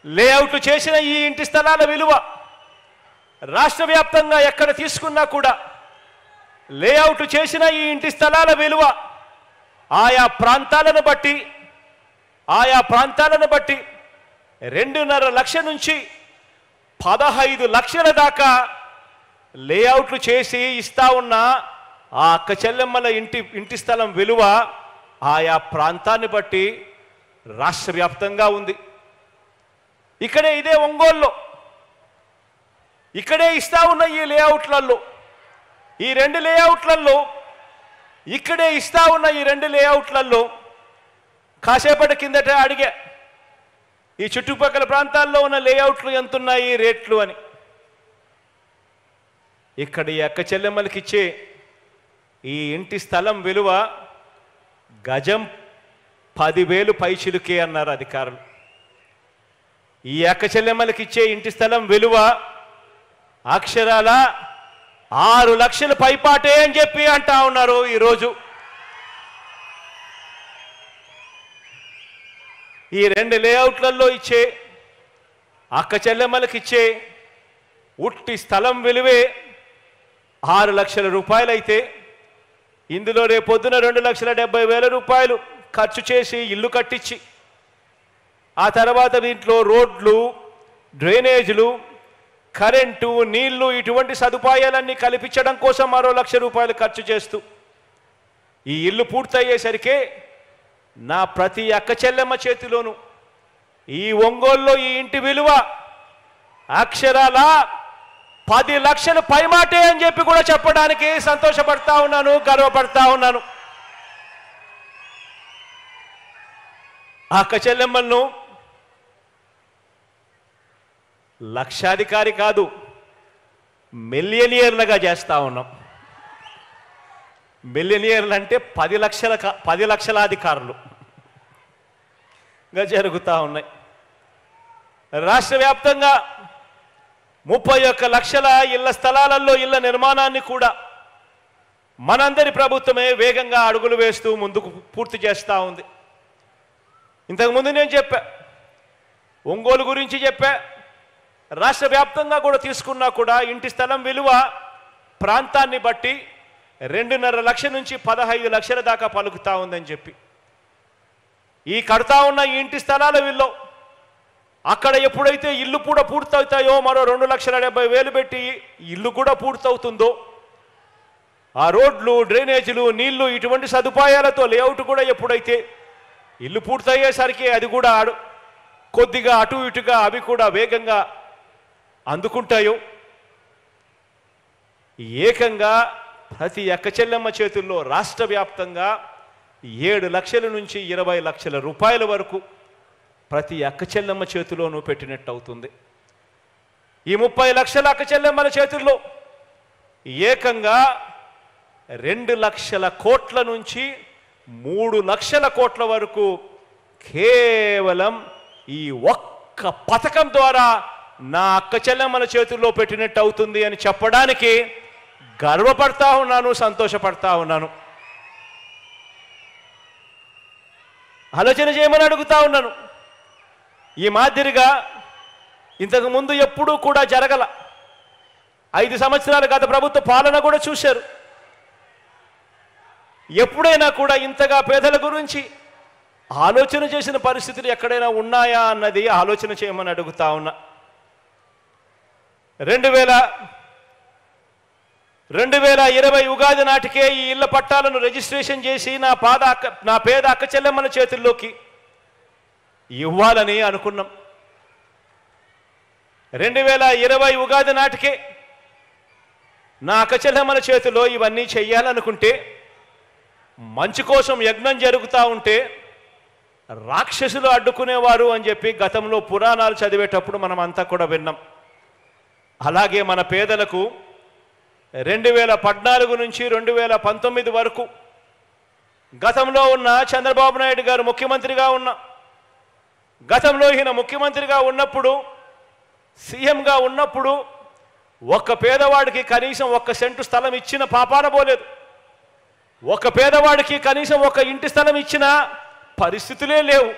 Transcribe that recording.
లేఅవుట్లు చేసిన ఈ ఇంటి స్థలాల విలువ రాష్ట్ర వ్యాప్తంగా ఎక్కడ తీసుకున్నా కూడా లేఅవుట్ చేసిన ఈ ఇంటి స్థలాల విలువ ఆయా ప్రాంతాలను బట్టి 2.5 లక్షల నుంచి 15 లక్షల దాకా లేఅవుట్లు చేసి ఇస్తా ఉన్న ఆ అక్క చెల్లెమ్మల ఇంటి స్థలం విలువ ఆయా ప్రాంతాన్ని బట్టి రాష్ట్ర వ్యాప్తంగా ఉంది. ఇక్కడే ఇదే ఒంగోలులో ఇక్కడే ఇస్తా ఉన్న ఈ లేఅవుట్లలో ఈ రెండు లేఅవుట్లలో కాసేపటి కిందట అడిగా ఈ చుట్టుపక్కల ప్రాంతాల్లో ఉన్న లేఅవుట్లు ఎంతున్నాయి రేట్లు అని. ఇక్కడ ఈ అక్క చెల్లెమ్మలకి ఇచ్చే ఈ ఇంటి స్థలం విలువ గజం 10,000 పైచిలుకే అన్నారు అధికారులు. ఈ అక్క చెల్లెమ్మలకి ఇచ్చే ఇంటి స్థలం విలువ అక్షరాల 6 లక్షల పైపాటే అని చెప్పి అంటా ఉన్నారు. ఈరోజు ఈ 2 లేఅవుట్లలో ఇచ్చే అక్క చెల్లెమ్మలకి ఇచ్చే ఉట్టి స్థలం విలువే 6 లక్షల రూపాయలైతే ఇందులో రేపొద్దున 2,70,000 రూపాయలు ఖర్చు చేసి ఇల్లు కట్టించి ఆ తర్వాత దీంట్లో రోడ్లు, డ్రైనేజీలు, కరెంటు, నీళ్లు ఇటువంటి సదుపాయాలన్నీ కల్పించడం కోసం మరో 1 లక్ష రూపాయలు ఖర్చు చేస్తూ ఈ ఇల్లు పూర్తయ్యేసరికి నా ప్రతి అక్క చెల్లెమ్మ చేతిలోనూ ఈ ఒంగోలులో ఈ ఇంటి విలువ అక్షరాల 10 లక్షల పైమాటే అని చెప్పి కూడా చెప్పడానికి సంతోషపడతా ఉన్నాను, గర్వపడతా ఉన్నాను. అక్క చెల్లెమ్మలను లక్షాధికారి కాదు మిలియనియర్లుగా చేస్తా ఉన్నాం. మిలియనియర్లు అంటే 10 లక్షలాధికారులుగా జరుగుతూ ఉన్నాయి. రాష్ట్ర వ్యాప్తంగా 31 లక్షల ఇళ్ల స్థలాలలో ఇళ్ల నిర్మాణాన్ని కూడా మనందరి ప్రభుత్వమే వేగంగా అడుగులు వేస్తూ ముందుకు పూర్తి చేస్తూ ఉంది. ఇంతకుముందు నేను చెప్పా, ఒంగోలు గురించి చెప్పా, రాష్ట్ర వ్యాప్తంగా కూడా తీసుకున్నా కూడా ఇంటి స్థలం విలువ ప్రాంతాన్ని బట్టి 2.5 లక్షల నుంచి 15 లక్షల దాకా పలుకుతా ఉందని చెప్పి ఈ కడతా ఉన్న ఈ ఇంటి స్థలాల విలువ అక్కడ ఎప్పుడైతే ఇల్లు కూడా పూర్తవుతాయో మరో 2,70,000 పెట్టి ఇల్లు కూడా పూర్తవుతుందో ఆ రోడ్లు, డ్రైనేజీలు, నీళ్లు ఇటువంటి సదుపాయాలతో లేఅవుట్ కూడా ఎప్పుడైతే ఇల్లు పూర్తయ్యేసరికి అది కూడా కొద్దిగా అటు ఇటుగా అవి కూడా వేగంగా అందుకుంటాయో ఏకంగా ప్రతి అక్క చెల్లెమ్మ చేతుల్లో రాష్ట్ర వ్యాప్తంగా 7 లక్షల నుంచి 20 లక్షల రూపాయల వరకు ప్రతి అక్క చెల్లెమ్మ చేతిలోనూ పెట్టినట్టు అవుతుంది. ఈ 30 లక్షల అక్క చెల్లెమ్మల చేతుల్లో ఏకంగా 2 లక్షల కోట్ల నుంచి 3 లక్షల కోట్ల వరకు కేవలం ఈ ఒక్క పథకం ద్వారా నా అక్క చెల్లెమ్మల చేతుల్లో పెట్టినట్టు అవుతుంది అని చెప్పడానికి గర్వపడతా ఉన్నాను, సంతోషపడతా ఉన్నాను. ఆలోచన చేయమని అడుగుతా ఉన్నాను. ఈ మాదిరిగా ఇంతకు ముందు ఎప్పుడూ కూడా జరగల. 5 సంవత్సరాలు గత ప్రభుత్వ పాలన కూడా చూశారు. ఎప్పుడైనా కూడా ఇంతగా పేదల గురించి ఆలోచన చేసిన పరిస్థితులు ఎక్కడైనా ఉన్నాయా అన్నది ఆలోచన చేయమని అడుగుతా ఉన్నా. 2020 ఉగాది నాటికే ఈ ఇళ్ల పట్టాలను రిజిస్ట్రేషన్ చేసి నా పేద అక్క చెల్లెమ్మల చేతుల్లోకి ఇవ్వాలని అనుకున్నాం. 2020 ఉగాది నాటికే నా అక్క చెల్లెమ్మల చేతిలో ఇవన్నీ చెయ్యాలనుకుంటే మంచి కోసం యజ్ఞం జరుగుతూ ఉంటే రాక్షసులు అడ్డుకునేవారు అని చెప్పి గతంలో పురాణాలు చదివేటప్పుడు మనం అంతా కూడా విన్నాం. అలాగే మన పేదలకు 2014 నుంచి 2019 వరకు గతంలో ఉన్న చంద్రబాబు నాయుడు గారు ముఖ్యమంత్రిగా గతంలో ఈయన ముఖ్యమంత్రిగా ఉన్నప్పుడు, సీఎంగా ఉన్నప్పుడు ఒక్క పేదవాడికి కనీసం 1 సెంటు స్థలం ఇచ్చిన పాపాన పోలేదు. ఒక పేదవాడికి కనీసం 1 ఇంటి స్థలం ఇచ్చిన పరిస్థితులే లేవు.